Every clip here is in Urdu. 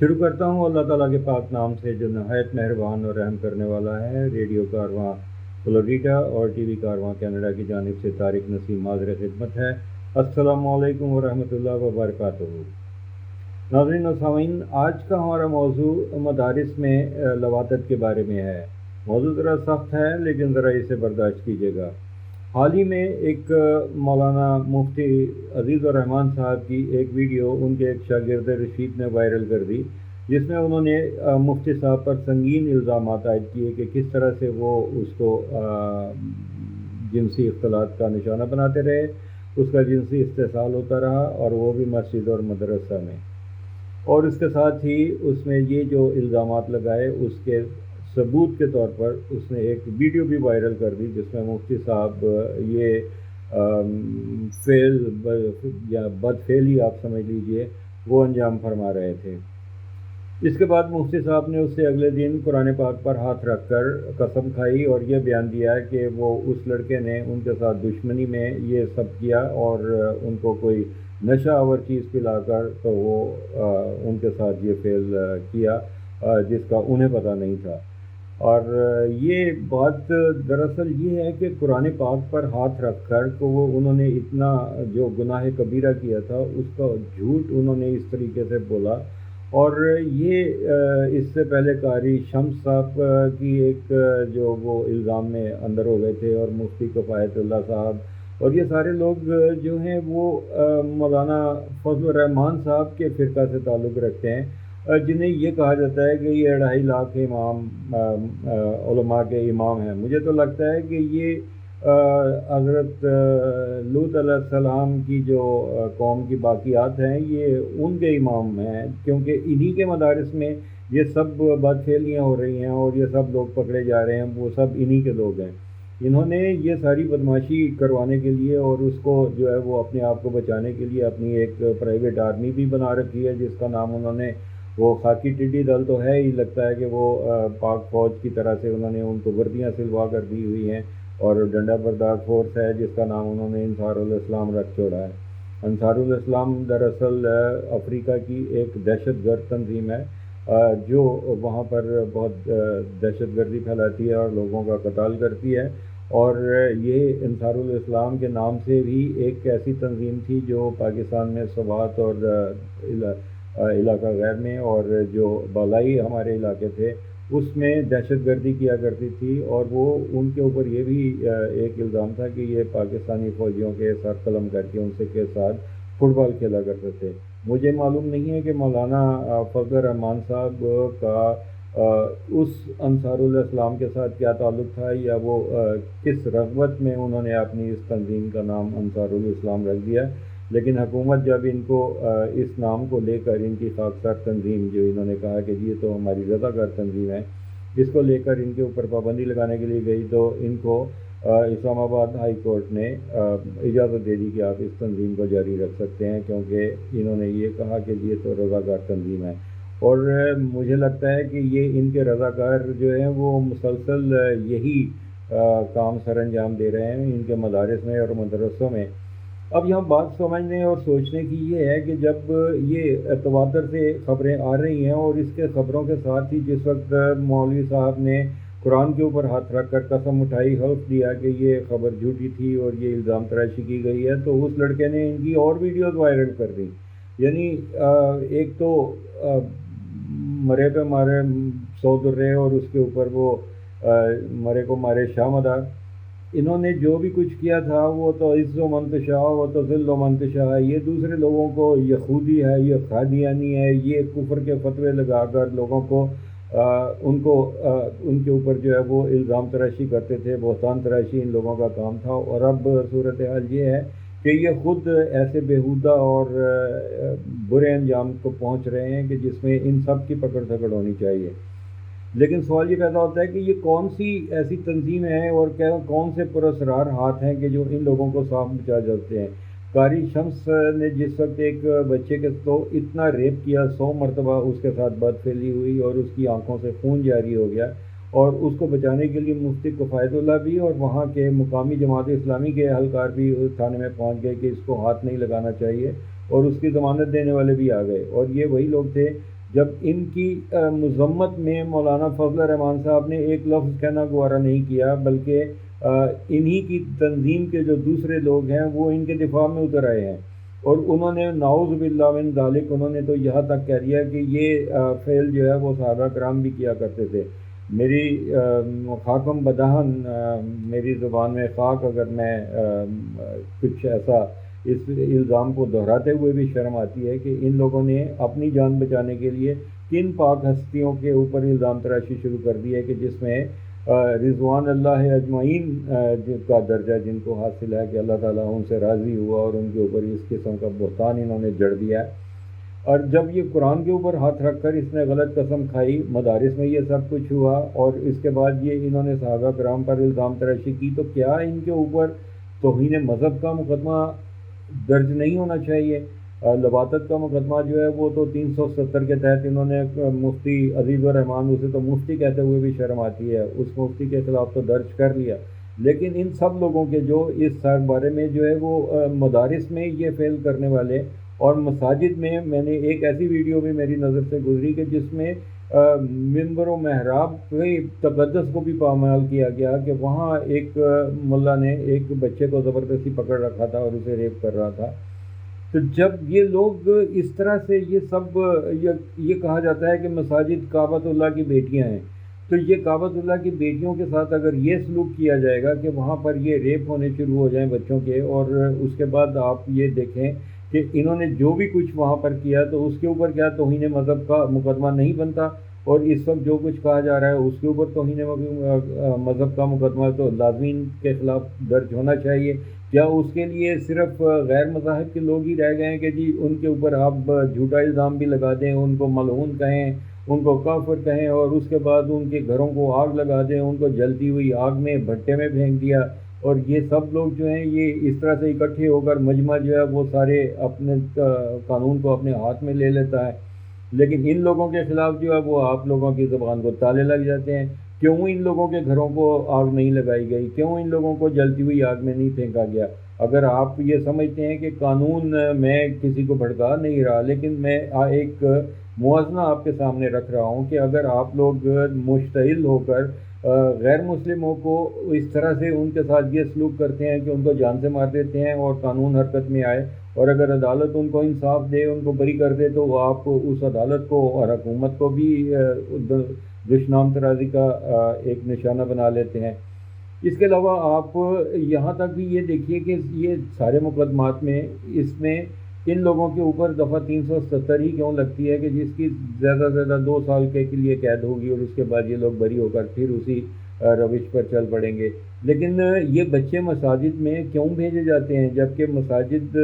شروع کرتا ہوں اللہ تعالیٰ کے پاک نام سے جو نہایت مہربان اور رحم کرنے والا ہے۔ ریڈیو کارواں فلوریڈا اور ٹی وی کارواں کینیڈا کی جانب سے طارق نسیم حاضر خدمت ہے۔ السلام علیکم ورحمۃ اللہ وبرکاتہ۔ ناظرین و سامعین، آج کا ہمارا موضوع مدارس میں لواطت کے بارے میں ہے۔ موضوع ذرا سخت ہے لیکن ذرا اسے برداشت کیجیے گا۔ حال ہی میں ایک مولانا مفتی عزیز الرحمان صاحب کی ایک ویڈیو ان کے ایک شاگرد رشید نے وائرل کر دی، جس میں انہوں نے مفتی صاحب پر سنگین الزامات عائد کیے کہ کس طرح سے وہ اس کو جنسی اختلاط کا نشانہ بناتے رہے، اس کا جنسی استحصال ہوتا رہا، اور وہ بھی مسجد اور مدرسہ میں۔ اور اس کے ساتھ ہی اس میں یہ جو الزامات لگائے اس کے ثبوت کے طور پر اس نے ایک ویڈیو بھی وائرل کر دی، جس میں مفتی صاحب یہ فعل یا بد فعلی آپ سمجھ لیجئے وہ انجام فرما رہے تھے۔ اس کے بعد مفتی صاحب نے اس سے اگلے دن قرآن پاک پر ہاتھ رکھ کر قسم کھائی اور یہ بیان دیا کہ وہ اس لڑکے نے ان کے ساتھ دشمنی میں یہ سب کیا اور ان کو کوئی نشہ آور چیز پلا کر تو وہ ان کے ساتھ یہ فعل کیا جس کا انہیں پتہ نہیں تھا۔ اور یہ بات دراصل یہ ہے کہ قرآن پاک پر ہاتھ رکھ کر تو وہ انہوں نے اتنا جو گناہ کبیرہ کیا تھا اس کا جھوٹ انہوں نے اس طریقے سے بولا۔ اور یہ اس سے پہلے قاری شمس صاحب کی ایک جو وہ الزام میں اندر ہو گئے تھے، اور مفتی کفایت اللہ صاحب، اور یہ سارے لوگ جو ہیں وہ مولانا فضل الرحمان صاحب کے فرقہ سے تعلق رکھتے ہیں، جنہیں یہ کہا جاتا ہے کہ یہ 2.5 لاکھ امام علماء کے امام ہیں۔ مجھے تو لگتا ہے کہ یہ حضرت لوط علیہ السلام کی جو قوم کی باقیات ہیں یہ ان کے امام ہیں، کیونکہ انہی کے مدارس میں یہ سب بد فعلیاں ہو رہی ہیں اور یہ سب لوگ پکڑے جا رہے ہیں، وہ سب انہی کے لوگ ہیں۔ انہوں نے یہ ساری بدماشی کروانے کے لیے اور اس کو جو ہے وہ اپنے آپ کو بچانے کے لیے اپنی ایک پرائیویٹ آرمی بھی بنا رکھی ہے، جس کا نام انہوں نے وہ خاکی ٹڈی دل تو ہے ہی، لگتا ہے کہ وہ پاک فوج کی طرح سے انہوں نے ان کو وردیاں سلوا کر دی ہوئی ہیں، اور ڈنڈا بردار فورس ہے جس کا نام انہوں نے انصار الاسلام رکھ چھوڑا ہے۔ انصار الاسلام دراصل افریقہ کی ایک دہشت گرد تنظیم ہے جو وہاں پر بہت دہشت گردی پھیلاتی ہے اور لوگوں کا قتال کرتی ہے، اور یہ انصار الاسلام کے نام سے بھی ایک ایسی تنظیم تھی جو پاکستان میں سوات اور علاقہ غیر میں اور جو بالائی ہمارے علاقے تھے اس میں دہشت گردی کیا کرتی تھی، اور وہ ان کے اوپر یہ بھی ایک الزام تھا کہ یہ پاکستانی فوجیوں کے سر قلم کر کے ان سے کے ساتھ فٹ بال کھیلا کرتے تھے۔ مجھے معلوم نہیں ہے کہ مولانا فضل الرحمان صاحب کا اس انصار الاسلام کے ساتھ کیا تعلق تھا، یا وہ کس رغبت میں انہوں نے اپنی اس تنظیم کا نام انصار الاسلام رکھ دیا، لیکن حکومت جب ان کو اس نام کو لے کر ان کی خاکسار تنظیم جو انہوں نے کہا کہ یہ تو ہماری رضاکار تنظیم ہے، اس کو لے کر ان کے اوپر پابندی لگانے کے لیے گئی، تو ان کو اسلام آباد ہائی کورٹ نے اجازت دے دی کہ آپ اس تنظیم کو جاری رکھ سکتے ہیں، کیونکہ انہوں نے یہ کہا کہ یہ تو رضاکار تنظیم ہے۔ اور مجھے لگتا ہے کہ یہ ان کے رضاکار جو ہیں وہ مسلسل یہی کام سر انجام دے رہے ہیں ان کے مدارس میں اور مدرسوں میں۔ اب یہاں بات سمجھنے اور سوچنے کی یہ ہے کہ جب یہ تواتر سے خبریں آ رہی ہیں، اور اس کے خبروں کے ساتھ ہی جس وقت مولوی صاحب نے قرآن کے اوپر ہاتھ رکھ کر قسم اٹھائی، حلف دیا کہ یہ خبر جھوٹی تھی اور یہ الزام تراشی کی گئی ہے، تو اس لڑکے نے ان کی اور ویڈیوز وائرل کر دی۔ یعنی ایک تو مرے پہ مارے 100 درے، اور اس کے اوپر وہ مرے کو مارے شاہ مدار۔ انہوں نے جو بھی کچھ کیا تھا وہ تو عز و منتشا، وہ تو ذل و منتشا ہے، یہ دوسرے لوگوں کو یہ خودی ہے، یہ قادیانی ہے، یہ کفر کے فتوے لگا کر لوگوں کو ان کے اوپر جو ہے وہ الزام تراشی کرتے تھے، بہتان تراشی ان لوگوں کا کام تھا۔ اور اب صورتحال یہ ہے کہ یہ خود ایسے بیہودہ اور برے انجام کو پہنچ رہے ہیں کہ جس میں ان سب کی پکڑ دھکڑ ہونی چاہیے۔ لیکن سوال یہ پیدا ہوتا ہے کہ یہ کون سی ایسی تنظیم ہے اور کون سے پراسرار ہاتھ ہیں کہ جو ان لوگوں کو صاف بچا جاتے ہیں۔ قاری شمس نے جس وقت ایک بچے کے تو اتنا ریپ کیا، 100 مرتبہ اس کے ساتھ بد فعلی ہوئی اور اس کی آنکھوں سے خون جاری ہو گیا، اور اس کو بچانے کے لیے مفتی کفایت اللہ بھی اور وہاں کے مقامی جماعت اسلامی کے اہلکار بھی اس تھانے میں پہنچ گئے کہ اس کو ہاتھ نہیں لگانا چاہیے، اور اس کی ضمانت دینے والے بھی آ گئے۔ اور یہ وہی لوگ تھے جب ان کی مذمت میں مولانا فضل الرحمان صاحب نے ایک لفظ کہنا گوارا نہیں کیا، بلکہ انہی کی تنظیم کے جو دوسرے لوگ ہیں وہ ان کے دفاع میں اتر آئے ہیں، اور انہوں نے نعوذ باللہ من ذالک، انہوں نے تو یہاں تک کہہ دیا کہ یہ فعل جو ہے وہ صحابہ کرام بھی کیا کرتے تھے۔ میری خاکم بدہن، میری زبان میں خاک، اگر میں کچھ ایسا اس الزام کو دہراتے ہوئے بھی شرم آتی ہے کہ ان لوگوں نے اپنی جان بچانے کے لیے کن پاک ہستیوں کے اوپر الزام تراشی شروع کر دی ہے کہ جس میں رضوان اللہ اجمعین کا درجہ جن کو حاصل ہے کہ اللہ تعالیٰ ان سے راضی ہوا، اور ان کے اوپر اس قسم کا بہتان انہوں نے جڑ دیا ہے۔ اور جب یہ قرآن کے اوپر ہاتھ رکھ کر اس نے غلط قسم کھائی، مدارس میں یہ سب کچھ ہوا، اور اس کے بعد یہ انہوں نے صحابہ کرام پر الزام تراشی کی، تو کیا ان کے اوپر توہین مذہب کا مقدمہ درج نہیں ہونا چاہیے؟ لواطت کا مقدمہ جو ہے وہ تو 370 کے تحت انہوں نے مفتی عزیز الرحمان، اسے تو مفتی کہتے ہوئے بھی شرم آتی ہے، اس مفتی کے خلاف تو درج کر لیا، لیکن ان سب لوگوں کے جو اس بارے میں جو ہے وہ مدارس میں یہ فعل کرنے والے، اور مساجد میں نے ایک ایسی ویڈیو بھی میری نظر سے گزری کہ جس میں منبر و محراب کے تقدس کو بھی پامال کیا گیا، کہ وہاں ایک ملا نے ایک بچے کو زبردستی پکڑ رکھا تھا اور اسے ریپ کر رہا تھا۔ تو جب یہ لوگ اس طرح سے یہ سب یہ کہا جاتا ہے کہ مساجد کعبۃ اللہ کی بیٹیاں ہیں، تو یہ کعبۃ اللہ کی بیٹیوں کے ساتھ اگر یہ سلوک کیا جائے گا کہ وہاں پر یہ ریپ ہونے شروع ہو جائیں بچوں کے، اور اس کے بعد آپ یہ دیکھیں کہ انہوں نے جو بھی کچھ وہاں پر کیا تو اس کے اوپر کیا توہین مذہب کا مقدمہ نہیں بنتا؟ اور اس وقت جو کچھ کہا جا رہا ہے اس کے اوپر توہین مذہب کا مقدمہ تو لازمی کے خلاف درج ہونا چاہیے۔ کیا اس کے لیے صرف غیر مذاہب کے لوگ ہی رہ گئے ہیں کہ جی ان کے اوپر آپ جھوٹا الزام بھی لگا دیں، ان کو ملعون کہیں، ان کو کافر کہیں، اور اس کے بعد ان کے گھروں کو آگ لگا دیں، ان کو جلتی ہوئی آگ میں بھٹے میں پھینک دیا، اور یہ سب لوگ جو ہیں یہ اس طرح سے اکٹھے ہو کر مجمع جو ہے وہ سارے اپنے قانون کو اپنے ہاتھ میں لے لیتا ہے، لیکن ان لوگوں کے خلاف جو ہے وہ آپ لوگوں کی زبان کو تالے لگ جاتے ہیں؟ کیوں ان لوگوں کے گھروں کو آگ نہیں لگائی گئی؟ کیوں ان لوگوں کو جلتی ہوئی آگ میں نہیں پھینکا گیا؟ اگر آپ یہ سمجھتے ہیں کہ قانون میں کسی کو بھڑکا نہیں رہا، لیکن میں ایک موازنہ آپ کے سامنے رکھ رہا ہوں کہ اگر آپ لوگ مشتعل ہو کر غیر مسلموں کو اس طرح سے ان کے ساتھ یہ سلوک کرتے ہیں کہ ان کو جان سے مار دیتے ہیں اور قانون حرکت میں آئے، اور اگر عدالت ان کو انصاف دے، ان کو بری کر دے، تو آپ اس عدالت کو اور حکومت کو بھی دشنام ترازی کا ایک نشانہ بنا لیتے ہیں۔ اس کے علاوہ آپ یہاں تک بھی یہ دیکھیے کہ یہ سارے مقدمات میں اس میں ان لوگوں کے اوپر دفعہ 370 ہی کیوں لگتی ہے کہ جس کی زیادہ سے زیادہ 2 سال کے لیے قید ہوگی، اور اس کے بعد یہ لوگ بری ہو کر پھر اسی روش پر چل پڑیں گے۔ لیکن یہ بچے مساجد میں کیوں بھیجے جاتے ہیں؟ جبکہ مساجد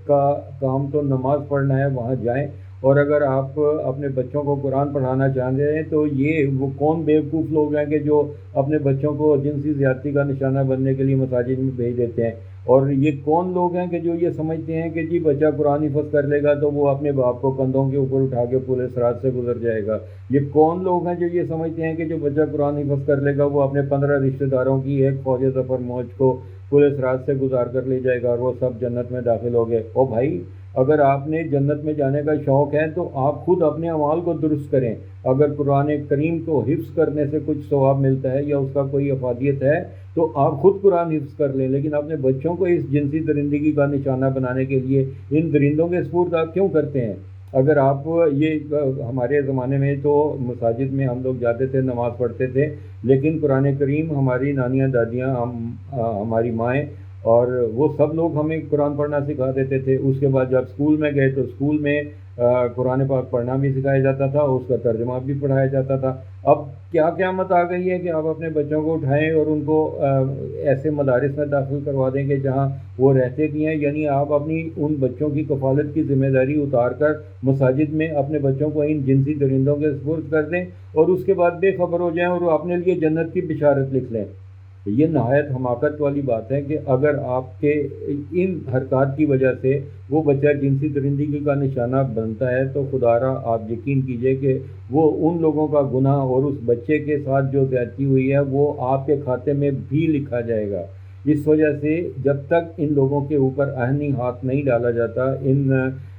کا کام تو نماز پڑھنا ہے، وہاں جائیں، اور اگر آپ اپنے بچوں کو قرآن پڑھانا چاہ رہے ہیں تو یہ وہ کون بیوقوف لوگ ہیں کہ جو اپنے بچوں کو جنسی زیادتی کا نشانہ بننے کے لیے مساجد میں بھیج دیتے ہیں؟ اور یہ کون لوگ ہیں کہ جو یہ سمجھتے ہیں کہ جی بچہ قرآن حفظ کر لے گا تو وہ اپنے باپ کو کندھوں کے اوپر اٹھا کے پورے صراط سے گزر جائے گا؟ یہ کون لوگ ہیں جو یہ سمجھتے ہیں کہ جو بچہ قرآن حفظ کر لے گا وہ اپنے 15 رشتہ داروں کی ایک فوج ظفر موج کو پورے صراط سے گزار کر لے جائے گا اور وہ سب جنت میں داخل ہو گئے؟ او بھائی، اگر آپ نے جنت میں جانے کا شوق ہے تو آپ خود اپنے اعمال کو درست کریں۔ اگر قرآن کریم کو حفظ کرنے سے کچھ ثواب ملتا ہے یا اس کا کوئی افادیت ہے تو آپ خود قرآن حفظ کر لیں، لیکن اپنے بچوں کو اس جنسی درندگی کا نشانہ بنانے کے لیے ان درندوں کے سپرد آپ کیوں کرتے ہیں؟ اگر آپ یہ ہمارے زمانے میں تو مساجد میں ہم لوگ جاتے تھے، نماز پڑھتے تھے، لیکن قرآن کریم ہماری نانیاں، دادیاں، ہماری مائیں اور وہ سب لوگ ہمیں قرآن پڑھنا سکھا دیتے تھے۔ اس کے بعد جب اسکول میں گئے تو اسکول میں قرآن پاک پڑھنا بھی سکھایا جاتا تھا، اس کا ترجمہ بھی پڑھایا جاتا تھا۔ اب کیا قیامت آ گئی ہے کہ آپ اپنے بچوں کو اٹھائیں اور ان کو ایسے مدارس میں داخل کروا دیں کہ جہاں وہ رہتے بھی ہیں، یعنی آپ اپنی ان بچوں کی کفالت کی ذمہ داری اتار کر مساجد میں اپنے بچوں کو ان جنسی درندوں کے سپرد کر دیں اور اس کے بعد بے خبر ہو جائیں اور وہ اپنے لیے جنت کی بشارت لکھ لیں۔ یہ نہایت حماقت والی بات ہے کہ اگر آپ کے ان حرکات کی وجہ سے وہ بچہ جنسی درندگی کا نشانہ بنتا ہے تو خدا را آپ یقین کیجئے کہ وہ ان لوگوں کا گناہ اور اس بچے کے ساتھ جو زیادتی ہوئی ہے وہ آپ کے کھاتے میں بھی لکھا جائے گا۔ اس وجہ سے جب تک ان لوگوں کے اوپر آئینی ہاتھ نہیں ڈالا جاتا، ان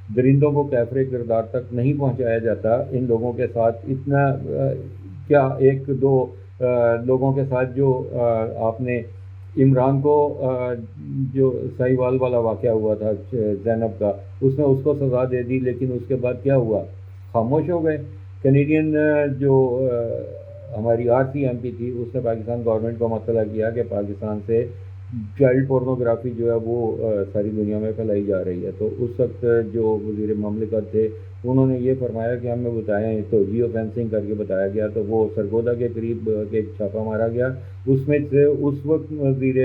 درندوں کو کیفر کردار تک نہیں پہنچایا جاتا. ان لوگوں کے ساتھ اتنا کیا ایک دو لوگوں کے ساتھ جو آپ نے عمران کو جو سہیوال والا واقعہ ہوا تھا زینب کا، اس نے اس کو سزا دے دی، لیکن اس کے بعد کیا ہوا؟ خاموش ہو گئے. کینیڈین جو ہماری RCMP تھی، اس نے پاکستان گورنمنٹ کو مطلع کیا کہ پاکستان سے چائلڈ پورنوگرافی جو ہے وہ ساری دنیا میں پھیلائی جا رہی ہے. تو اس وقت جو وزیر مملکت تھے انہوں نے یہ فرمایا کہ ہمیں بتایا، تو جیو فینسنگ کر کے بتایا گیا. تو وہ سرگودا کے قریب ایک چھاپا مارا گیا. اس میں سے اس وقت وزیر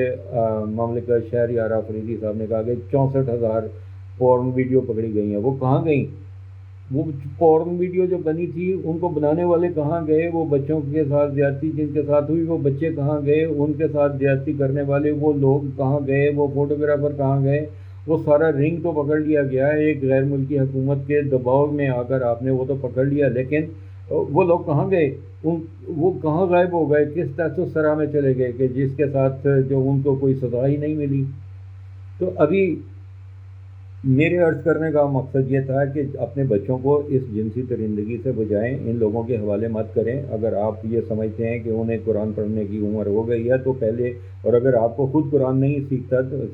مملکت شہریار آفریدی صاحب نے کہا کہ 64,000 پورن ویڈیو پکڑی گئی ہیں. وہ کہاں گئیں؟ وہ پورن ویڈیو جو بنی تھی ان کو بنانے والے کہاں گئے؟ وہ بچوں کے ساتھ زیادتی جن کے ساتھ ہوئی وہ بچے کہاں گئے؟ ان کے ساتھ زیادتی کرنے والے وہ لوگ کہاں گئے؟ وہ فوٹوگرافر کہاں گئے؟ وہ سارا رنگ تو پکڑ لیا گیا ہے ایک غیر ملکی حکومت کے دباؤ میں آ کر، آپ نے وہ تو پکڑ لیا، لیکن وہ لوگ کہاں گئے؟ وہ کہاں غائب ہو گئے؟ کس تحت سرا میں چلے گئے کہ جس کے ساتھ جو ان کو کوئی سزا ہی نہیں ملی؟ تو ابھی میرے عرض کرنے کا مقصد یہ تھا کہ اپنے بچوں کو اس جنسی درندگی سے بچائیں، ان لوگوں کے حوالے مت کریں. اگر آپ یہ سمجھتے ہیں کہ انہیں قرآن پڑھنے کی عمر ہو گئی ہے تو پہلے، اور اگر آپ کو خود قرآن نہیں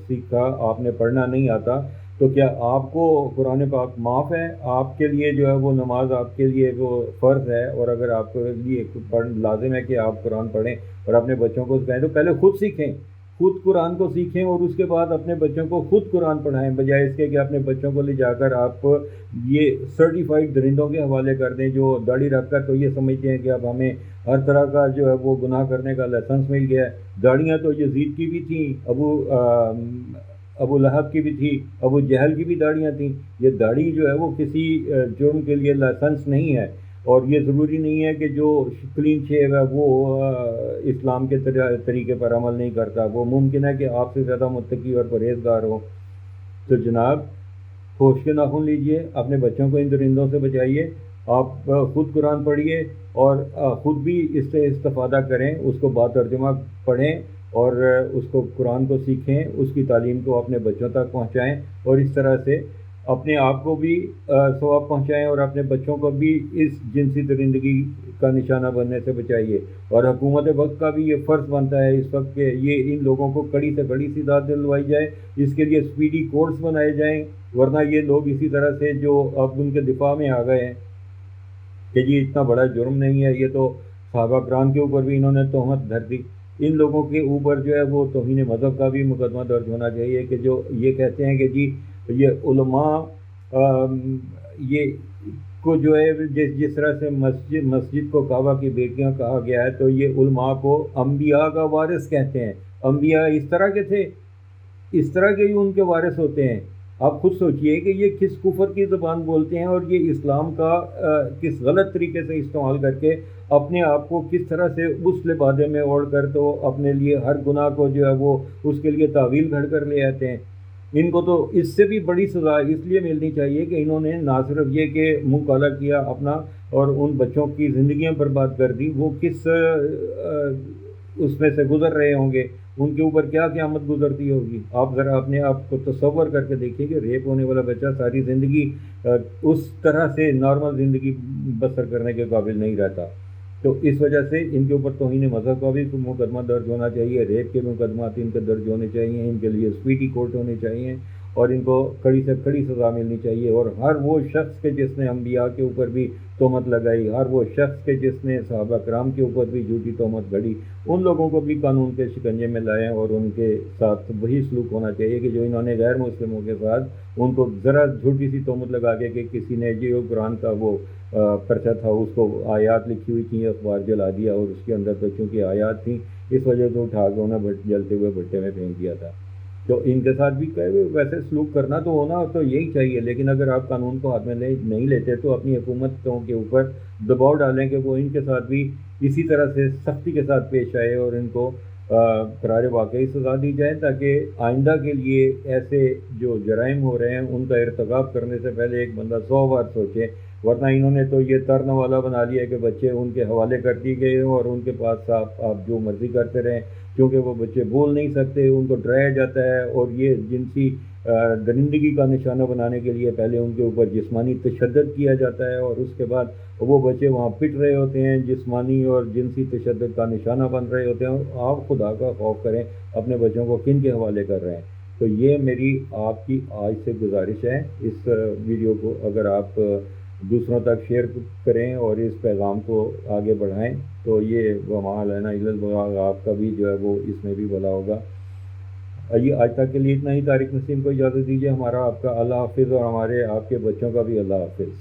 سیکھا آپ نے پڑھنا نہیں آتا، تو کیا آپ کو قرآن پاک معاف ہے؟ آپ کے لیے جو ہے وہ نماز آپ کے لیے وہ فرض ہے، اور اگر آپ کے لیے لازم ہے کہ آپ قرآن پڑھیں اور اپنے بچوں کو سکھائیں تو پہلے خود سیکھیں، خود قرآن کو سیکھیں اور اس کے بعد اپنے بچوں کو خود قرآن پڑھائیں، بجائے اس کے کہ اپنے بچوں کو لے جا کر آپ یہ سرٹیفائڈ درندوں کے حوالے کر دیں جو داڑھی رکھ کر تو یہ سمجھتے ہیں کہ اب ہمیں ہر طرح کا جو ہے وہ گناہ کرنے کا لائسنس مل گیا ہے. داڑیاں تو یزید کی بھی تھیں، ابو لہب کی بھی تھی، ابو جہل کی بھی داڑیاں تھیں. یہ داڑھی جو ہے وہ کسی جرم کے لیے لائسنس نہیں ہے، اور یہ ضروری نہیں ہے کہ جو کلین شیو ہے وہ اسلام کے طریقے پر عمل نہیں کرتا. وہ ممکن ہے کہ آپ سے زیادہ متقی اور پرہیزگار ہو. تو جناب ہوش کے ناخن لیجئے، اپنے بچوں کو ان درندوں سے بچائیے، آپ خود قرآن پڑھیے اور خود بھی اس سے استفادہ کریں، اس کو با ترجمہ پڑھیں اور اس کو قرآن کو سیکھیں، اس کی تعلیم کو اپنے بچوں تک پہنچائیں، اور اس طرح سے اپنے آپ کو بھی ثواب پہنچائیں اور اپنے بچوں کو بھی اس جنسی درندگی کا نشانہ بننے سے بچائیے. اور حکومت وقت کا بھی یہ فرض بنتا ہے اس وقت کہ یہ ان لوگوں کو کڑی سے کڑی سزا دلوائی جائے. اس کے لیے سپیڈی کورٹس بنائے جائیں، ورنہ یہ لوگ اسی طرح سے جو اب ان کے دفاع میں آ گئے ہیں کہ یہ اتنا بڑا جرم نہیں ہے، یہ تو صحابہ کرام کے اوپر بھی انہوں نے تہمت دھر دی. ان لوگوں کے اوپر جو ہے وہ توہین مذہب کا بھی مقدمہ درج ہونا چاہیے کہ جو یہ کہتے ہیں کہ جی یہ علماء یہ کو جو ہے جس طرح سے مسجد کو کعبہ کی بیٹیاں کہا گیا ہے، تو یہ علماء کو انبیاء کا وارث کہتے ہیں. انبیاء اس طرح کے تھے، اس طرح کے ہی ان کے وارث ہوتے ہیں. آپ خود سوچئے کہ یہ کس کفر کی زبان بولتے ہیں اور یہ اسلام کا کس غلط طریقے سے استعمال کر کے اپنے آپ کو کس طرح سے اس لبادے میں اوڑھ کر تو اپنے لیے ہر گناہ کو جو ہے وہ اس کے لیے تعویل گھڑ کر لے آتے ہیں. ان کو تو اس سے بھی بڑی سزا اس لیے ملنی چاہیے کہ انہوں نے نہ صرف یہ کہ منہ کالا کیا اپنا اور ان بچوں کی زندگیاں برباد کر دی، وہ کس اس میں سے گزر رہے ہوں گے، ان کے اوپر کیا قیامت گزرتی ہوگی. آپ ذرا اپنے آپ کو تصور کر کے دیکھیے کہ ریپ ہونے والا بچہ ساری زندگی اس طرح سے نارمل زندگی بسر کرنے کے قابل نہیں رہتا. تو اس وجہ سے ان کے اوپر توہین مذہب کا بھی مقدمہ درج ہونا چاہیے، ریپ کے مقدمات ان کے درج ہونے چاہیے، ان کے لیے سپیڈی کورٹ ہونے چاہیے اور ان کو کڑی سے کڑی سزا ملنی چاہیے. اور ہر وہ شخص کے جس نے انبیاء کے اوپر بھی تہمت لگائی، ہر وہ شخص کے جس نے صحابہ کرام کے اوپر بھی جھوٹی تہمت گھڑی، ان لوگوں کو بھی قانون کے شکنجے میں لائیں اور ان کے ساتھ وہی سلوک ہونا چاہیے کہ جو انہوں نے غیر مسلموں کے ساتھ ان کو ذرا جھوٹی سی تہمت لگا کے کہ کسی نے جو قرآن کا وہ پرچہ تھا اس کو آیات لکھی ہوئی تھیں، اخبار جلا دیا اور اس کے اندر تو چونکہ آیات تھیں اس وجہ سے اٹھا کے انہیں جلتے ہوئے بھٹے میں پھینک دیا تھا. تو ان کے ساتھ بھی ویسے سلوک کرنا تو ہونا تو یہی چاہیے، لیکن اگر آپ قانون کو ہاتھ میں نہیں لیتے تو اپنی حکومتوں کے اوپر دباؤ ڈالیں کہ وہ ان کے ساتھ بھی اسی طرح سے سختی کے ساتھ پیش آئے اور ان کو قرار واقعی سزا دی جائے، تاکہ آئندہ کے لیے ایسے جو جرائم ہو رہے ہیں ان کا ارتکاب کرنے سے پہلے ایک بندہ 100 بار سوچے. ورنہ انہوں نے تو یہ ترن والا بنا لیا کہ بچے ان کے حوالے کر دیے گئے اور ان کے پاس آپ جو مرضی کرتے رہیں، کیونکہ وہ بچے بول نہیں سکتے، ان کو ڈرایا جاتا ہے اور یہ جنسی درندگی کا نشانہ بنانے کے لیے پہلے ان کے اوپر جسمانی تشدد کیا جاتا ہے، اور اس کے بعد وہ بچے وہاں پٹ رہے ہوتے ہیں، جسمانی اور جنسی تشدد کا نشانہ بن رہے ہوتے ہیں. آپ خدا کا خوف کریں، اپنے بچوں کو کن کے حوالے کر رہے ہیں؟ تو یہ میری آپ کی آج سے گزارش ہے. اس ویڈیو کو اگر آپ دوسروں تک شیئر کریں اور اس پیغام کو آگے بڑھائیں تو یہ وما علینا الا البلاغ، آپ کا بھی جو ہے وہ اس میں بھی بھلا ہوگا. آئیے آج تک کے لیے اتنا ہی. طارق نسیم کو اجازت دیجیے. ہمارا آپ کا اللہ حافظ، اور ہمارے آپ کے بچوں کا بھی اللہ حافظ.